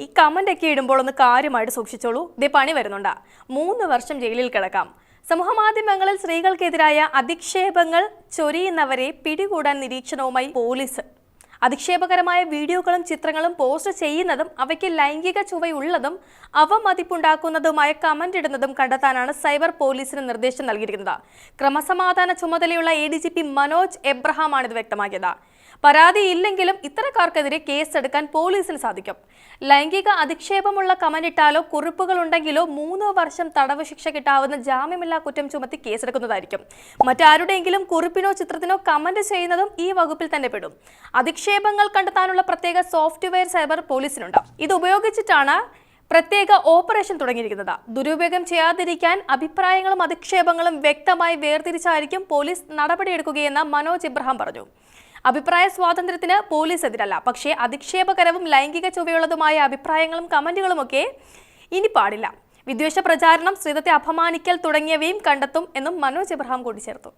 ഈ കമന്റ് ഒക്കെ ഇടുമ്പോൾ ഒന്ന് കാര്യമായിട്ട് സൂക്ഷിച്ചോളൂ. ദേ പണി വരുന്നുണ്ട്. 3 വർഷം ജയിലിൽ കിടക്കാം. സമൂഹമാധ്യമങ്ങളിൽ സ്ത്രീകൾക്കെതിരായ അധിക്ഷേപങ്ങൾ ചൊരിയുന്നവരെ പിടികൂടാൻ നിരീക്ഷണവുമായി പോലീസ്. അധിക്ഷേപകരമായ വീഡിയോകളും ചിത്രങ്ങളും പോസ്റ്റ് ചെയ്യുന്നതും അവയ്ക്ക് ലൈംഗിക ചുവയുള്ളതും അവമതിപ്പുണ്ടാക്കുന്നതുമായ കമന്റ് ഇടുന്നതും കണ്ടെത്താനാണ് സൈബർ പോലീസിന് നിർദ്ദേശം നൽകിയിരിക്കുന്നത്. ക്രമസമാധാന ചുമതലയുള്ള ADGP മനോജ് എബ്രഹാമാണ് ഇത് വ്യക്തമാക്കിയത്. പരാതിയില്ലെങ്കിലും ഇത്തരക്കാർക്കെതിരെ കേസെടുക്കാൻ പോലീസിന് സാധിക്കും. ലൈംഗിക അധിക്ഷേപമുള്ള കമന്റ് ഇട്ടാലോ കുറിപ്പുകൾ ഉണ്ടെങ്കിലോ 3 വർഷം തടവ് ശിക്ഷ കിട്ടാവുന്ന ജാമ്യമില്ലാ കുറ്റം ചുമത്തി കേസെടുക്കുന്നതായിരിക്കും. മറ്റാരുടെയെങ്കിലും കുറിപ്പിനോ ചിത്രത്തിനോ കമന്റ് ചെയ്യുന്നതും ഈ വകുപ്പിൽ തന്നെ പെടും. അധിക്ഷേപങ്ങൾ കണ്ടെത്താനുള്ള പ്രത്യേക സോഫ്റ്റ്വെയർ സൈബർ പോലീസിനുണ്ട്. ഇത് ഉപയോഗിച്ചിട്ടാണ് പ്രത്യേക ഓപ്പറേഷൻ തുടങ്ങിയിരിക്കുന്നത്. ദുരുപയോഗം ചെയ്യാതിരിക്കാൻ അഭിപ്രായങ്ങളും അധിക്ഷേപങ്ങളും വ്യക്തമായി വേർതിരിച്ചായിരിക്കും പോലീസ് നടപടിയെടുക്കുകയെന്ന് മനോജ് എബ്രഹാം പറഞ്ഞു. അഭിപ്രായ സ്വാതന്ത്ര്യത്തിന് പോലീസ് എതിരല്ല, പക്ഷേ അധിക്ഷേപകരവും ലൈംഗിക ചുവയുള്ളതുമായ അഭിപ്രായങ്ങളും കമന്റുകളുമൊക്കെ ഇനി പാടില്ല. വിദ്വേഷ പ്രചാരണം, സ്ത്രീത്വത്തെ അപമാനിക്കൽ തുടങ്ങിയവയും കണ്ടെത്തും എന്നും മനോജ് എബ്രഹാം കൂട്ടിച്ചേർത്തു.